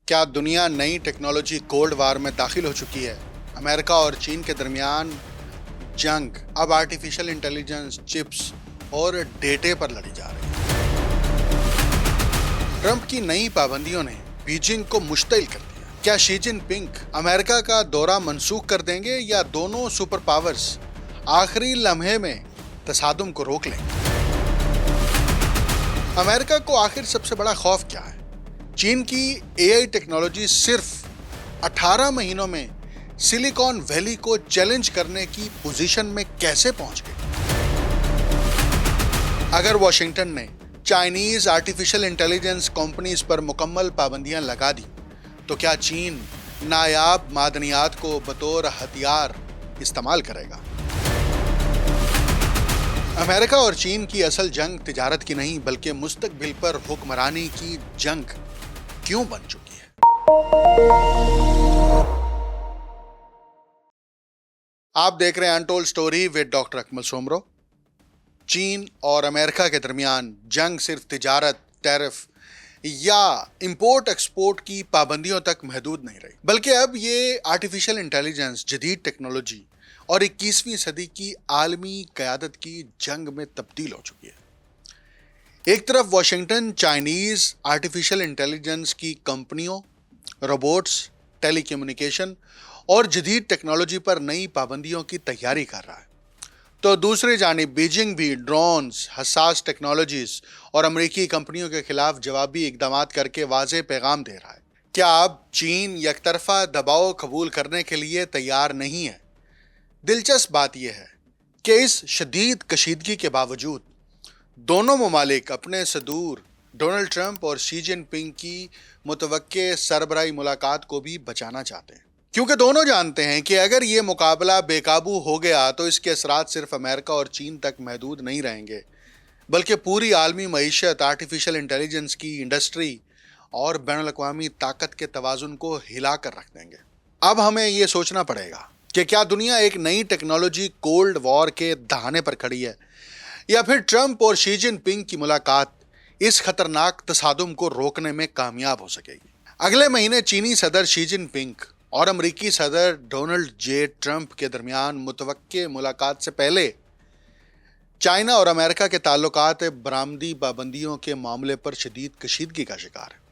کیا دنیا نئی ٹیکنالوجی کولڈ وار میں داخل ہو چکی ہے؟ امریکہ اور چین کے درمیان جنگ اب آرٹیفیشل انٹیلیجنس، چپس اور ڈیٹے پر لڑی جا رہی ہے۔ ٹرمپ کی نئی پابندیوں نے بیجنگ کو مشتعل کر دیا۔ کیا شی جن پنگ امریکہ کا دورہ منسوخ کر دیں گے یا دونوں سپر پاورز آخری لمحے میں تصادم کو روک لیں گے؟ امریکہ کو آخر سب سے بڑا خوف کیا ہے؟ چین کی اے آئی ٹیکنالوجی صرف 18 مہینوں میں سلیکان ویلی کو چیلنج کرنے کی پوزیشن میں کیسے پہنچ گئی؟ اگر واشنگٹن نے چائنیز آرٹیفیشل انٹیلیجنس کمپنیز پر مکمل پابندیاں لگا دی تو کیا چین نایاب معدنیات کو بطور ہتھیار استعمال کرے گا؟ امریکہ اور چین کی اصل جنگ تجارت کی نہیں بلکہ مستقبل پر حکمرانی کی جنگ کیوں بن چکی ہے؟ آپ دیکھ رہے ہیں انٹولڈ سٹوری ود ڈاکٹر اکمل سومرو۔ چین اور امریکہ کے درمیان جنگ صرف تجارت، ٹیرف یا امپورٹ ایکسپورٹ کی پابندیوں تک محدود نہیں رہی، بلکہ اب یہ آرٹیفیشل انٹیلیجنس، جدید ٹیکنالوجی اور 21ویں صدی کی عالمی قیادت کی جنگ میں تبدیل ہو چکی ہے۔ ایک طرف واشنگٹن چائنیز آرٹیفیشل انٹیلیجنس کی کمپنیوں، روبوٹس، ٹیلی کمیونیکیشن اور جدید ٹیکنالوجی پر نئی پابندیوں کی تیاری کر رہا ہے، تو دوسری جانب بیجنگ بھی ڈرونز، حساس ٹیکنالوجیز اور امریکی کمپنیوں کے خلاف جوابی اقدامات کر کے واضح پیغام دے رہا ہے۔ کیا اب چین یک طرفہ دباؤ قبول کرنے کے لیے تیار نہیں ہے؟ دلچسپ بات یہ ہے کہ اس شدید کشیدگی کے باوجود دونوں ممالک اپنے صدور ڈونلڈ ٹرمپ اور شی جن پنگ کی متوقع سربراہی ملاقات کو بھی بچانا چاہتے ہیں، کیونکہ دونوں جانتے ہیں کہ اگر یہ مقابلہ بے قابو ہو گیا تو اس کے اثرات صرف امریکہ اور چین تک محدود نہیں رہیں گے بلکہ پوری عالمی معیشت، آرٹیفیشل انٹیلیجنس کی انڈسٹری اور بین الاقوامی طاقت کے توازن کو ہلا کر رکھ دیں گے۔ اب ہمیں یہ سوچنا پڑے گا کہ کیا دنیا ایک نئی ٹیکنالوجی کولڈ وار کے دہانے پر کھڑی ہے یا پھر ٹرمپ اور شی جن پنگ کی ملاقات اس خطرناک تصادم کو روکنے میں کامیاب ہو سکے گی۔ اگلے مہینے چینی صدر شی جن پنگ اور امریکی صدر ڈونلڈ جے ٹرمپ کے درمیان متوقع ملاقات سے پہلے چائنا اور امریکہ کے تعلقات برآمدی پابندیوں کے معاملے پر شدید کشیدگی کا شکار ہے۔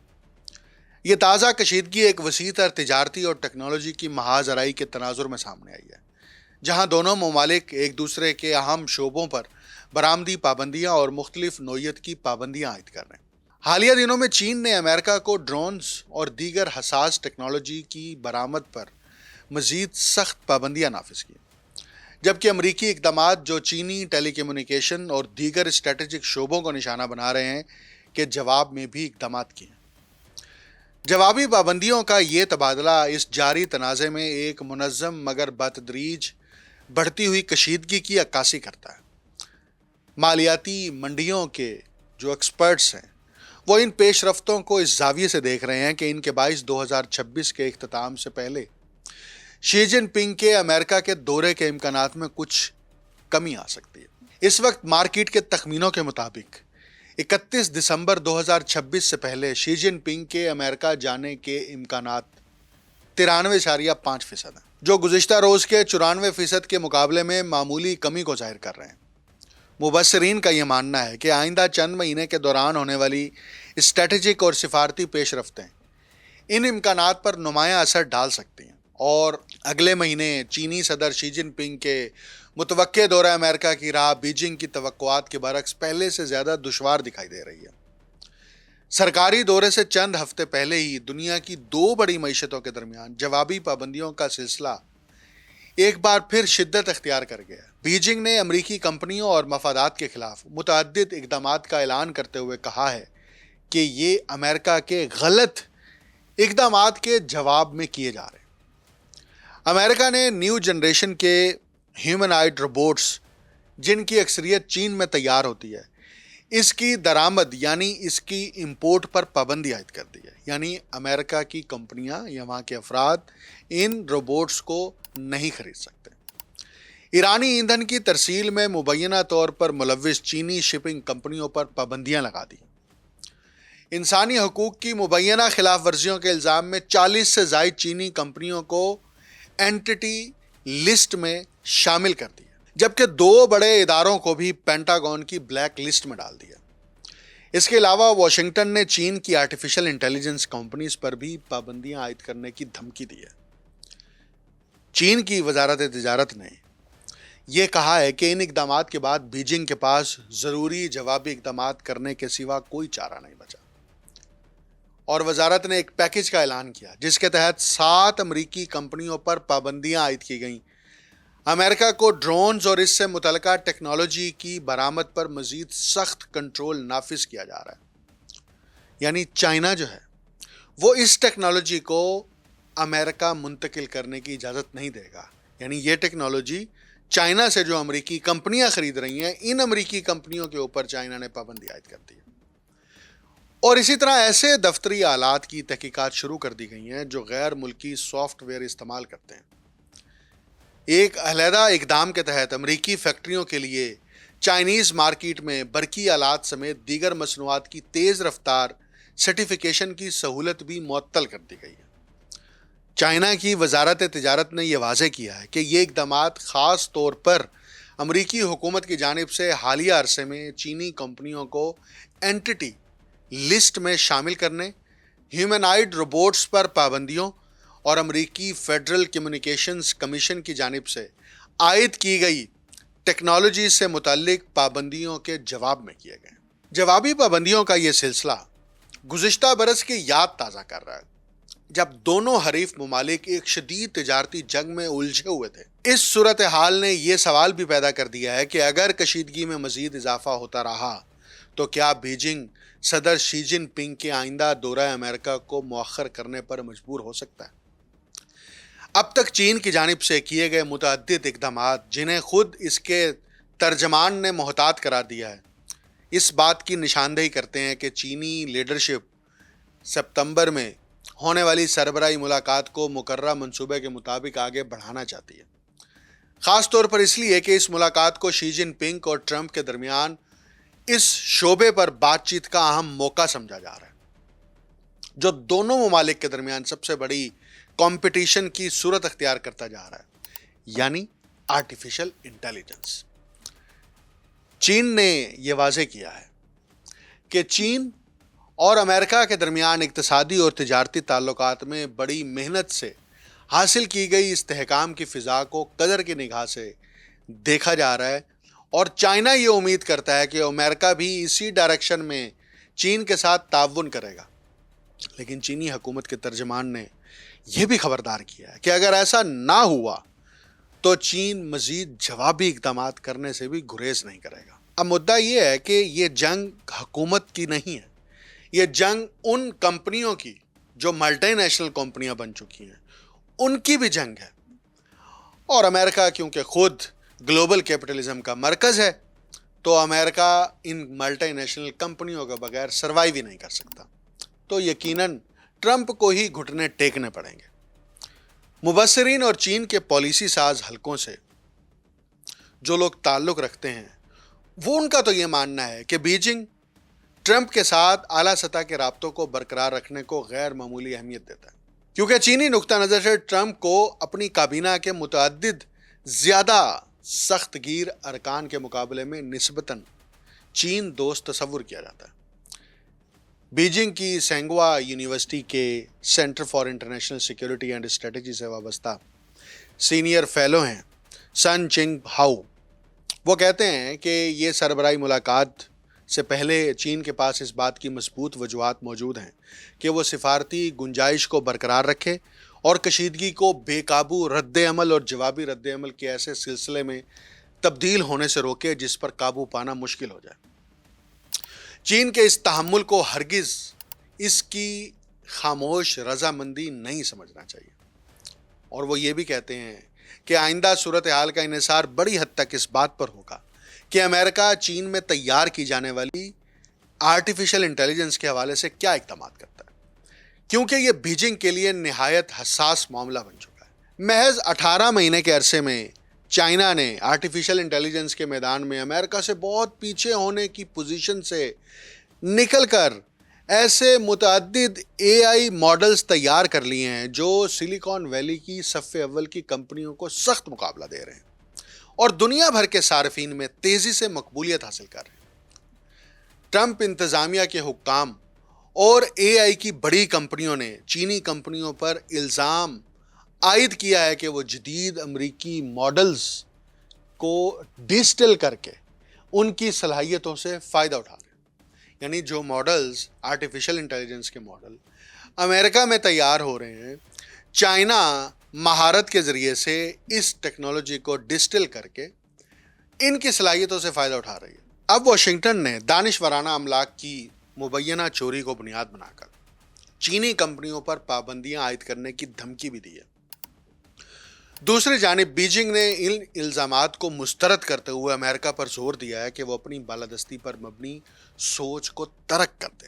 یہ تازہ کشیدگی ایک وسیع تر تجارتی اور ٹیکنالوجی کی محاذ آرائی کے تناظر میں سامنے آئی ہے، جہاں دونوں ممالک ایک دوسرے کے اہم شعبوں پر برآمدی پابندیاں اور مختلف نوعیت کی پابندیاں عائد کر رہے ہیں۔ حالیہ دنوں میں چین نے امریکہ کو ڈرونز اور دیگر حساس ٹیکنالوجی کی برآمد پر مزید سخت پابندیاں نافذ کی، جبکہ امریکی اقدامات جو چینی ٹیلی کمیونیکیشن اور دیگر اسٹریٹجک شعبوں کو نشانہ بنا رہے ہیں کے جواب میں بھی اقدامات کیے ہیں۔ جوابی پابندیوں کا یہ تبادلہ اس جاری تنازع میں ایک منظم مگر بتدریج بڑھتی ہوئی کشیدگی کی عکاسی کرتا ہے۔ مالیاتی منڈیوں کے جو ایکسپرٹس ہیں وہ ان پیش رفتوں کو اس زاویے سے دیکھ رہے ہیں کہ ان کے باعث 2026 کے اختتام سے پہلے شی جن پنگ کے امریکہ کے دورے کے امکانات میں کچھ کمی آ سکتی ہے۔ اس وقت مارکیٹ کے تخمینوں کے مطابق 31 دسمبر 2026 سے پہلے شی جن پنگ کے امریکہ جانے کے امکانات 93.5% ہیں، جو گزشتہ روز کے 94% کے مقابلے میں معمولی کمی کو ظاہر کر رہے ہیں۔ مبصرین کا یہ ماننا ہے کہ آئندہ چند مہینے کے دوران ہونے والی اسٹریٹجک اور سفارتی پیش رفتیں ان امکانات پر نمایاں اثر ڈال سکتی ہیں، اور اگلے مہینے چینی صدر شی جن پنگ کے متوقع دورہ امریکہ کی راہ بیجنگ کی توقعات کے برعکس پہلے سے زیادہ دشوار دکھائی دے رہی ہے۔ سرکاری دورے سے چند ہفتے پہلے ہی دنیا کی دو بڑی معیشتوں کے درمیان جوابی پابندیوں کا سلسلہ ایک بار پھر شدت اختیار کر گیا۔ بیجنگ نے امریکی کمپنیوں اور مفادات کے خلاف متعدد اقدامات کا اعلان کرتے ہوئے کہا ہے کہ یہ امریکہ کے غلط اقدامات کے جواب میں کیے جا رہے ہیں۔ امریکہ نے نیو جنریشن کے ہیومنائڈ روبوٹس، جن کی اکثریت چین میں تیار ہوتی ہے، اس کی درآمد یعنی اس کی امپورٹ پر پابندی عائد کر دی ہے، یعنی امریکہ کی کمپنیاں یا وہاں کے افراد ان روبوٹس کو نہیں خرید سکتے۔ ایرانی ایندھن کی ترسیل میں مبینہ طور پر ملوث چینی شپنگ کمپنیوں پر پابندیاں لگا دی۔ انسانی حقوق کی مبینہ خلاف ورزیوں کے الزام میں 40 سے زائد چینی کمپنیوں کو اینٹی لسٹ میں شامل کر دیا، جبکہ 2 بڑے اداروں کو بھی پینٹاگون کی بلیک لسٹ میں ڈال دیا۔ اس کے علاوہ واشنگٹن نے چین کی آرٹیفیشل انٹیلیجنس کمپنیز پر بھی پابندیاں عائد کرنے کی دھمکی دی ہے۔ چین کی وزارت تجارت نے یہ کہا ہے کہ ان اقدامات کے بعد بیجنگ کے پاس ضروری جوابی اقدامات کرنے کے سوا کوئی چارہ نہیں بچا، اور وزارت نے ایک پیکج کا اعلان کیا جس کے تحت 7 امریکی کمپنیوں پر پابندیاں عائد کی گئیں۔ امریکہ کو ڈرونز اور اس سے متعلقہ ٹیکنالوجی کی برآمد پر مزید سخت کنٹرول نافذ کیا جا رہا ہے، یعنی چائنا جو ہے وہ اس ٹیکنالوجی کو امریکہ منتقل کرنے کی اجازت نہیں دے گا، یعنی یہ ٹیکنالوجی چائنا سے جو امریکی کمپنیاں خرید رہی ہیں، ان امریکی کمپنیوں کے اوپر چائنا نے پابندی عائد کر دی ہے۔ اور اسی طرح ایسے دفتری آلات کی تحقیقات شروع کر دی گئی ہیں جو غیر ملکی سافٹ ویئر استعمال کرتے ہیں۔ ایک علیحدہ اقدام کے تحت امریکی فیکٹریوں کے لیے چائنیز مارکیٹ میں برقی آلات سمیت دیگر مصنوعات کی تیز رفتار سرٹیفیکیشن کی سہولت بھی معطل کر دی گئی ہے۔ چائنا کی وزارت تجارت نے یہ واضح کیا ہے کہ یہ اقدامات خاص طور پر امریکی حکومت کی جانب سے حالیہ عرصے میں چینی کمپنیوں کو اینٹی لسٹ میں شامل کرنے، ہیومنائڈ روبوٹس پر پابندیوں اور امریکی فیڈرل کمیونیکیشنز کمیشن کی جانب سے عائد کی گئی ٹیکنالوجی سے متعلق پابندیوں کے جواب میں کیے گئے۔ جوابی پابندیوں کا یہ سلسلہ گزشتہ برس کی یاد تازہ کر رہا ہے، جب دونوں حریف ممالک ایک شدید تجارتی جنگ میں الجھے ہوئے تھے۔ اس صورتحال نے یہ سوال بھی پیدا کر دیا ہے کہ اگر کشیدگی میں مزید اضافہ ہوتا رہا تو کیا بیجنگ صدر شی جن پنگ کے آئندہ دورہ امریکہ کو مؤخر کرنے پر مجبور ہو سکتا ہے۔ اب تک چین کی جانب سے کیے گئے متعدد اقدامات، جنہیں خود اس کے ترجمان نے محتاط قرار دیا ہے، اس بات کی نشاندہی کرتے ہیں کہ چینی لیڈرشپ ستمبر میں ہونے والی سربراہی ملاقات کو مقررہ منصوبے کے مطابق آگے بڑھانا چاہتی ہے، خاص طور پر اس لیے کہ اس ملاقات کو شی جن پنگ اور ٹرمپ کے درمیان اس شعبے پر بات چیت کا اہم موقع سمجھا جا رہا ہے، جو دونوں ممالک کے درمیان سب سے بڑی کمپٹیشن کی صورت اختیار کرتا جا رہا ہے، یعنی آرٹیفیشل انٹیلیجنس۔ چین نے یہ واضح کیا ہے کہ چین اور امریکہ کے درمیان اقتصادی اور تجارتی تعلقات میں بڑی محنت سے حاصل کی گئی استحکام کی فضا کو قدر کی نگاہ سے دیکھا جا رہا ہے، اور چائنا یہ امید کرتا ہے کہ امریکہ بھی اسی ڈائریکشن میں چین کے ساتھ تعاون کرے گا۔ لیکن چینی حکومت کے ترجمان نے یہ بھی خبردار کیا ہے کہ اگر ایسا نہ ہوا تو چین مزید جوابی اقدامات کرنے سے بھی گریز نہیں کرے گا۔ اب مدعا یہ ہے کہ یہ جنگ حکومت کی نہیں ہے، یہ جنگ ان کمپنیوں کی جو ملٹی نیشنل کمپنیاں بن چکی ہیں، ان کی بھی جنگ ہے، اور امریکہ کیونکہ خود گلوبل کیپٹلزم کا مرکز ہے تو امریکہ ان ملٹی نیشنل کمپنیوں کے بغیر سروائیو ہی نہیں کر سکتا، تو یقیناً ٹرمپ کو ہی گھٹنے ٹیکنے پڑیں گے۔ مبصرین اور چین کے پالیسی ساز حلقوں سے جو لوگ تعلق رکھتے ہیں، وہ ان کا تو یہ ماننا ہے کہ بیجنگ ٹرمپ کے ساتھ اعلیٰ سطح کے رابطوں کو برقرار رکھنے کو غیر معمولی اہمیت دیتا ہے، کیونکہ چینی نقطہ نظر سے ٹرمپ کو اپنی کابینہ کے متعدد زیادہ سخت گیر ارکان کے مقابلے میں نسبتاً چین دوست تصور کیا جاتا ہے۔ بیجنگ کی سینگوا یونیورسٹی کے centre for international security and strategy سے وابستہ سینئر فیلو ہیں سن چنگ ہاؤ۔ وہ کہتے ہیں کہ یہ سربراہی ملاقات سے پہلے چین کے پاس اس بات کی مضبوط وجوہات موجود ہیں کہ وہ سفارتی گنجائش کو برقرار رکھے اور کشیدگی کو بے قابو رد عمل اور جوابی رد عمل کے ایسے سلسلے میں تبدیل ہونے سے روکے جس پر قابو پانا مشکل ہو جائے۔ چین کے اس تحمل کو ہرگز اس کی خاموش رضامندی نہیں سمجھنا چاہیے، اور وہ یہ بھی کہتے ہیں کہ آئندہ صورتحال کا انحصار بڑی حد تک اس بات پر ہوگا کہ امریکہ چین میں تیار کی جانے والی آرٹیفیشل انٹیلیجنس کے حوالے سے کیا اقدامات کرتا ہے، کیونکہ یہ بیجنگ کے لیے نہایت حساس معاملہ بن چکا ہے۔ محض 18 مہینے کے عرصے میں چائنا نے آرٹیفیشل انٹیلیجنس کے میدان میں امریکہ سے بہت پیچھے ہونے کی پوزیشن سے نکل کر ایسے متعدد اے آئی ماڈلز تیار کر لیے ہیں جو سلیکان ویلی کی صف اول کی کمپنیوں کو سخت مقابلہ دے رہے ہیں اور دنیا بھر کے صارفین میں تیزی سے مقبولیت حاصل کر رہے ہیں۔ ٹرمپ انتظامیہ کے حکام اور اے آئی کی بڑی کمپنیوں نے چینی کمپنیوں پر الزام عائد کیا ہے کہ وہ جدید امریکی ماڈلز کو ڈیجیٹل کر کے ان کی صلاحیتوں سے فائدہ اٹھا رہے ہیں۔ یعنی جو ماڈلز آرٹیفیشل انٹیلیجنس کے ماڈل امریکہ میں تیار ہو رہے ہیں، چائنا مہارت کے ذریعے سے اس ٹیکنالوجی کو ڈیجیٹل کر کے ان کی صلاحیتوں سے فائدہ اٹھا رہی ہے۔ اب واشنگٹن نے دانشورانہ املاک کی مبینہ چوری کو بنیاد بنا کر چینی کمپنیوں پر پابندیاں عائد کرنے کی دھمکی بھی دی ہے۔ دوسری جانب بیجنگ نے ان الزامات کو مسترد کرتے ہوئے امریکہ پر زور دیا ہے کہ وہ اپنی بالادستی پر مبنی سوچ کو ترک کر دے۔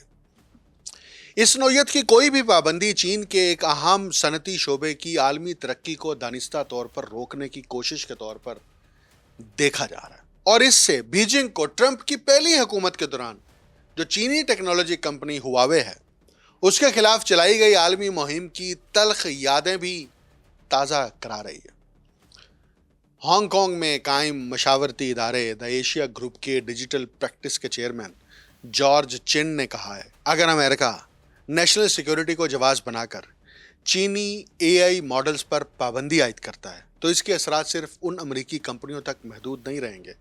اس نوعیت کی کوئی بھی پابندی چین کے ایک اہم صنعتی شعبے کی عالمی ترقی کو دانستہ طور پر روکنے کی کوشش کے طور پر دیکھا جا رہا ہے، اور اس سے بیجنگ کو ٹرمپ کی پہلی حکومت کے دوران جو چینی ٹیکنالوجی کمپنی ہواوے ہے اس کے خلاف چلائی گئی عالمی مہم کی تلخ یادیں بھی تازہ کرا رہی ہے۔ ہانگ کانگ میں قائم مشاورتی ادارے دا ایشیا گروپ کے ڈیجیٹل پریکٹس کے چیئرمین جارج چن نے کہا ہے، اگر امریکہ نیشنل سیکیورٹی کو جواز بنا کر چینی اے آئی ماڈلز پر پابندی عائد کرتا ہے تو اس کے اثرات صرف ان امریکی کمپنیوں تک محدود نہیں رہیں گے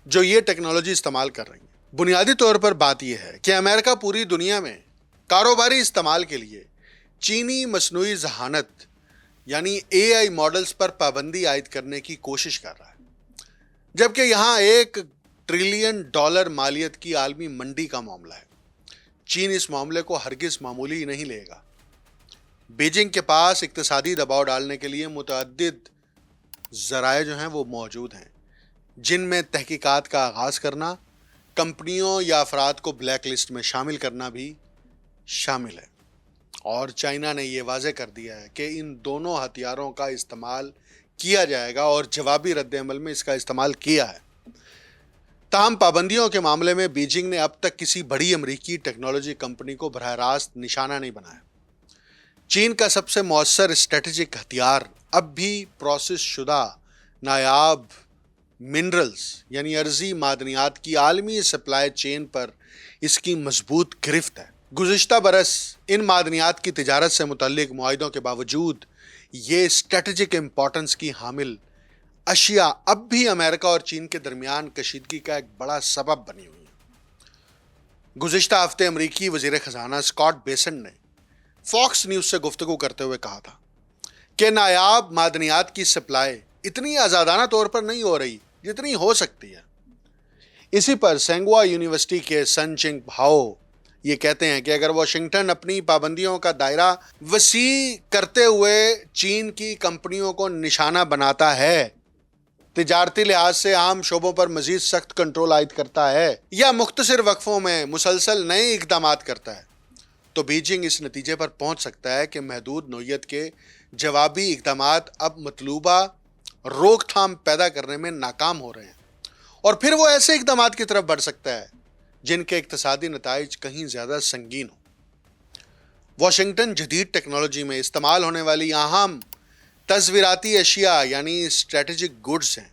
جو یہ ٹیکنالوجی استعمال کر رہی ہیں۔ بنیادی طور پر بات یہ ہے کہ امریکہ پوری دنیا میں کاروباری استعمال کے لیے چینی مصنوعی ذہانت یعنی اے آئی ماڈلز پر پابندی عائد کرنے کی کوشش کر رہا ہے، جبکہ یہاں $1 ٹریلین مالیت کی عالمی منڈی کا معاملہ ہے۔ چین اس معاملے کو ہرگز معمولی نہیں لے گا۔ بیجنگ کے پاس اقتصادی دباؤ ڈالنے کے لیے متعدد ذرائع جو ہیں وہ موجود ہیں، جن میں تحقیقات کا آغاز کرنا، کمپنیوں یا افراد کو بلیک لسٹ میں شامل کرنا بھی شامل ہے، اور چائنا نے یہ واضح کر دیا ہے کہ ان دونوں ہتھیاروں کا استعمال کیا جائے گا اور جوابی رد عمل میں اس کا استعمال کیا ہے۔ تاہم پابندیوں کے معاملے میں بیجنگ نے اب تک کسی بڑی امریکی ٹیکنالوجی کمپنی کو براہ راست نشانہ نہیں بنایا۔ چین کا سب سے مؤثر اسٹریٹجک ہتھیار اب بھی پروسیس شدہ نایاب منرلز یعنی ارضی معدنیات کی عالمی سپلائی چین پر اس کی مضبوط گرفت ہے۔ گزشتہ برس ان معدنیات کی تجارت سے متعلق معاہدوں کے باوجود یہ اسٹریٹجک امپورٹنس کی حامل اشیاء اب بھی امریکہ اور چین کے درمیان کشیدگی کا ایک بڑا سبب بنی ہوئی ہیں۔ گزشتہ ہفتے امریکی وزیر خزانہ اسکاٹ بیسنٹ نے فاکس نیوز سے گفتگو کرتے ہوئے کہا تھا کہ نایاب معدنیات کی سپلائی اتنی آزادانہ طور پر نہیں ہو رہی جتنی ہو سکتی ہے۔ اسی پر سینگوا یونیورسٹی کے سن چنگ بھاؤ یہ کہتے ہیں کہ اگر واشنگٹن اپنی پابندیوں کا دائرہ وسیع کرتے ہوئے چین کی کمپنیوں کو نشانہ بناتا ہے، تجارتی لحاظ سے عام شعبوں پر مزید سخت کنٹرول عائد کرتا ہے یا مختصر وقفوں میں مسلسل نئے اقدامات کرتا ہے، تو بیجنگ اس نتیجے پر پہنچ سکتا ہے کہ محدود نوعیت کے جوابی اقدامات اب مطلوبہ روک تھام پیدا کرنے میں ناکام ہو رہے ہیں، اور پھر وہ ایسے اقدامات کی طرف بڑھ سکتا ہے جن کے اقتصادی نتائج کہیں زیادہ سنگین ہوں۔ واشنگٹن جدید ٹیکنالوجی میں استعمال ہونے والی اہم تصویراتی اشیاء یعنی اسٹریٹجک گڈز ہیں،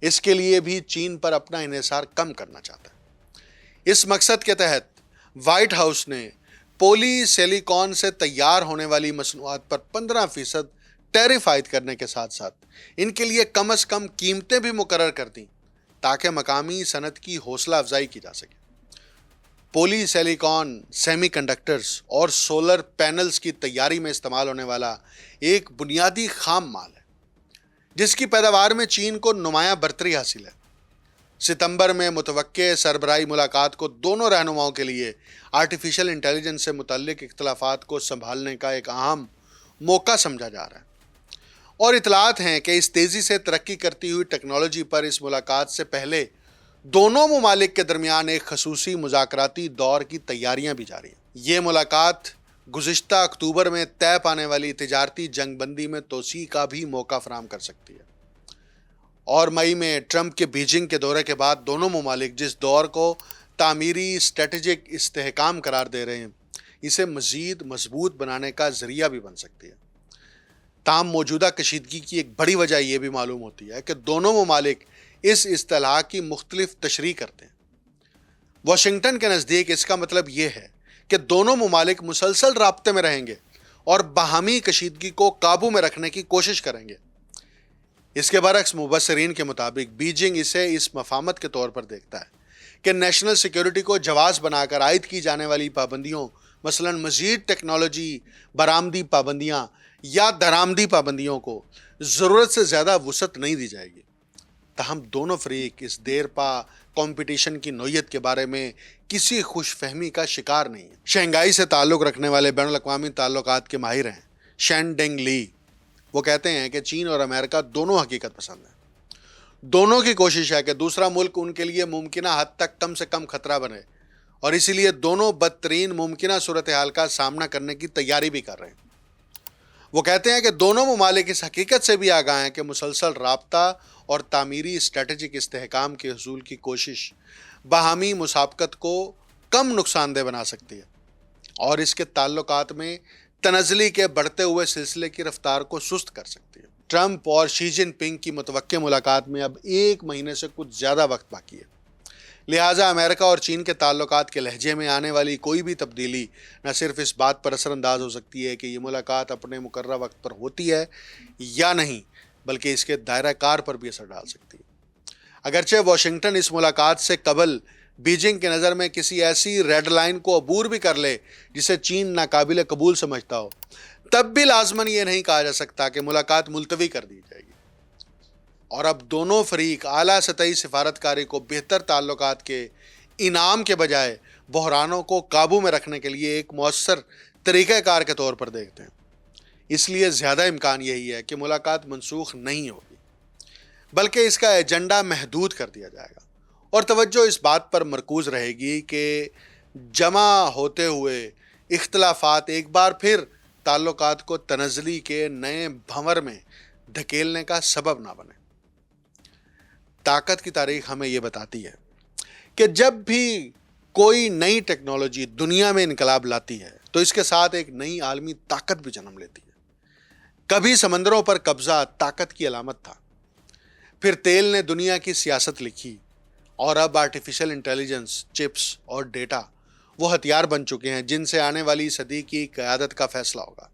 اس کے لیے بھی چین پر اپنا انحصار کم کرنا چاہتا ہے۔ اس مقصد کے تحت وائٹ ہاؤس نے پولی سیلیکان سے تیار ہونے والی مصنوعات پر 15% ٹیرف عائد کرنے کے ساتھ ساتھ ان کے لیے کم از کم قیمتیں بھی مقرر کر دیں تاکہ مقامی صنعت کی حوصلہ افزائی کی جا سکے۔ پولی سیلیکان سیمی کنڈکٹرز اور سولر پینلز کی تیاری میں استعمال ہونے والا ایک بنیادی خام مال ہے جس کی پیداوار میں چین کو نمایاں برتری حاصل ہے۔ ستمبر میں متوقع سربراہی ملاقات کو دونوں رہنماؤں کے لیے آرٹیفیشل انٹیلیجنس سے متعلق اختلافات کو سنبھالنے کا ایک اہم موقع سمجھا جا رہا ہے، اور اطلاعات ہیں کہ اس تیزی سے ترقی کرتی ہوئی ٹیکنالوجی پر اس ملاقات سے پہلے دونوں ممالک کے درمیان ایک خصوصی مذاکراتی دور کی تیاریاں بھی جاری ہیں۔ یہ ملاقات گزشتہ اکتوبر میں طے پانے والی تجارتی جنگ بندی میں توسیع کا بھی موقع فراہم کر سکتی ہے، اور مئی میں ٹرمپ کے بیجنگ کے دورے کے بعد دونوں ممالک جس دور کو تعمیری اسٹریٹجک استحکام قرار دے رہے ہیں، اسے مزید مضبوط بنانے کا ذریعہ بھی بن سکتی ہے۔ تاہم موجودہ کشیدگی کی ایک بڑی وجہ یہ بھی معلوم ہوتی ہے کہ دونوں ممالک اس اصطلاح کی مختلف تشریح کرتے ہیں۔ واشنگٹن کے نزدیک اس کا مطلب یہ ہے کہ دونوں ممالک مسلسل رابطے میں رہیں گے اور باہمی کشیدگی کو قابو میں رکھنے کی کوشش کریں گے۔ اس کے برعکس مبصرین کے مطابق بیجنگ اسے اس مفاہمت کے طور پر دیکھتا ہے کہ نیشنل سیکیورٹی کو جواز بنا کر عائد کی جانے والی پابندیوں، مثلا مزید ٹیکنالوجی برآمدی پابندیاں یا درآمدی پابندیوں کو ضرورت سے زیادہ وسعت نہیں دی جائے گی۔ تاہم دونوں فریق اس دیر پا کمپٹیشن کی نوعیت کے بارے میں کسی خوش فہمی کا شکار نہیں ہے۔ شنگھائی سے تعلق رکھنے والے بین الاقوامی تعلقات کے ماہر ہیں شین ڈینگ لی۔ وہ کہتے ہیں کہ چین اور امریکہ دونوں حقیقت پسند ہیں۔ دونوں کی کوشش ہے کہ دوسرا ملک ان کے لیے ممکنہ حد تک کم سے کم خطرہ بنے، اور اسی لیے دونوں بدترین ممکنہ صورتحال کا سامنا کرنے کی تیاری بھی کر رہے ہیں۔ وہ کہتے ہیں کہ دونوں ممالک اس حقیقت سے بھی آگاہ ہیں کہ مسلسل رابطہ اور تعمیری اسٹریٹجک استحکام کے حصول کی کوشش باہمی مسابقت کو کم نقصان دہ بنا سکتی ہے اور اس کے تعلقات میں تنزلی کے بڑھتے ہوئے سلسلے کی رفتار کو سست کر سکتی ہے۔ ٹرمپ اور شی جن پنگ کی متوقع ملاقات میں اب 1 مہینے سے کچھ زیادہ وقت باقی ہے، لہٰذا امریکہ اور چین کے تعلقات کے لہجے میں آنے والی کوئی بھی تبدیلی نہ صرف اس بات پر اثر انداز ہو سکتی ہے کہ یہ ملاقات اپنے مقررہ وقت پر ہوتی ہے یا نہیں، بلکہ اس کے دائرہ کار پر بھی اثر ڈال سکتی ہے۔ اگرچہ واشنگٹن اس ملاقات سے قبل بیجنگ کے نظر میں کسی ایسی ریڈ لائن کو عبور بھی کر لے جسے چین ناقابل قبول سمجھتا ہو، تب بھی لازماً یہ نہیں کہا جا سکتا کہ ملاقات ملتوی کر دی جائے گی، اور اب دونوں فریق اعلیٰ سطحی سفارتکاری کو بہتر تعلقات کے انعام کے بجائے بحرانوں کو قابو میں رکھنے کے لیے ایک مؤثر طریقہ کار کے طور پر دیکھتے ہیں۔ اس لیے زیادہ امکان یہی ہے کہ ملاقات منسوخ نہیں ہوگی، بلکہ اس کا ایجنڈا محدود کر دیا جائے گا، اور توجہ اس بات پر مرکوز رہے گی کہ جمع ہوتے ہوئے اختلافات ایک بار پھر تعلقات کو تنزلی کے نئے بھنور میں دھکیلنے کا سبب نہ بنے۔ طاقت کی تاریخ ہمیں یہ بتاتی ہے کہ جب بھی کوئی نئی ٹیکنالوجی دنیا میں انقلاب لاتی ہے تو اس کے ساتھ ایک نئی عالمی طاقت بھی جنم لیتی ہے۔ کبھی سمندروں پر قبضہ طاقت کی علامت تھا، پھر تیل نے دنیا کی سیاست لکھی، اور اب آرٹیفیشل انٹیلیجنس، چپس اور ڈیٹا وہ ہتھیار بن چکے ہیں جن سے آنے والی صدی کی قیادت کا فیصلہ ہوگا۔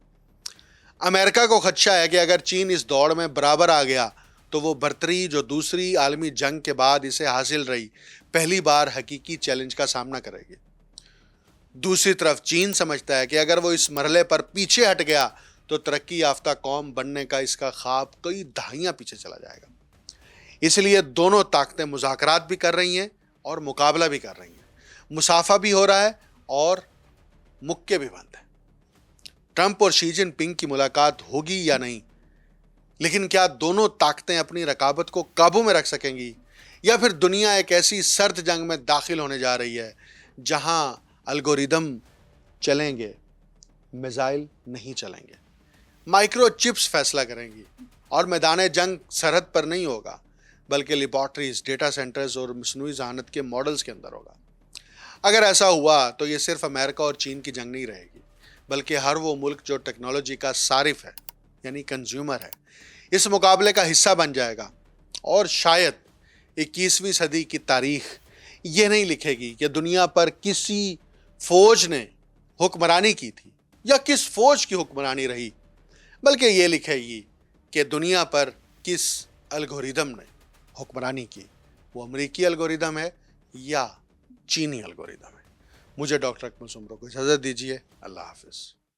امریکہ کو خدشہ ہے کہ اگر چین اس دوڑ میں برابر آ گیا تو وہ برتری جو دوسری عالمی جنگ کے بعد اسے حاصل رہی، پہلی بار حقیقی چیلنج کا سامنا کرے گی۔ دوسری طرف چین سمجھتا ہے کہ اگر وہ اس مرحلے پر پیچھے ہٹ گیا تو ترقی یافتہ قوم بننے کا اس کا خواب کئی دہائیاں پیچھے چلا جائے گا۔ اس لیے دونوں طاقتیں مذاکرات بھی کر رہی ہیں اور مقابلہ بھی کر رہی ہیں، مصافحہ بھی ہو رہا ہے اور مکے بھی بند ہیں۔ ٹرمپ اور شی جن پنگ کی ملاقات ہوگی یا نہیں، لیکن کیا دونوں طاقتیں اپنی رقابت کو قابو میں رکھ سکیں گی، یا پھر دنیا ایک ایسی سرد جنگ میں داخل ہونے جا رہی ہے جہاں الگوریدم چلیں گے، میزائل نہیں چلیں گے، مائکرو چپس فیصلہ کریں گی، اور میدان جنگ سرحد پر نہیں ہوگا بلکہ لیبارٹریز، ڈیٹا سینٹرز اور مصنوعی ذہانت کے ماڈلز کے اندر ہوگا۔ اگر ایسا ہوا تو یہ صرف امریکہ اور چین کی جنگ نہیں رہے گی، بلکہ ہر وہ ملک جو ٹیکنالوجی کا صارف ہے، یعنی کنزیومر ہے، اس مقابلے کا حصہ بن جائے گا، اور شاید 21ویں صدی کی تاریخ یہ نہیں لکھے گی کہ دنیا پر کسی فوج نے حکمرانی کی تھی یا کس فوج کی حکمرانی رہی، بلکہ یہ لکھے گی کہ دنیا پر کس الگوریدم نے حکمرانی کی، وہ امریکی الگوریدم ہے یا چینی الگوریدم ہے۔ مجھے ڈاکٹر اکمل سومرو کو اجازت دیجیے۔ اللہ حافظ۔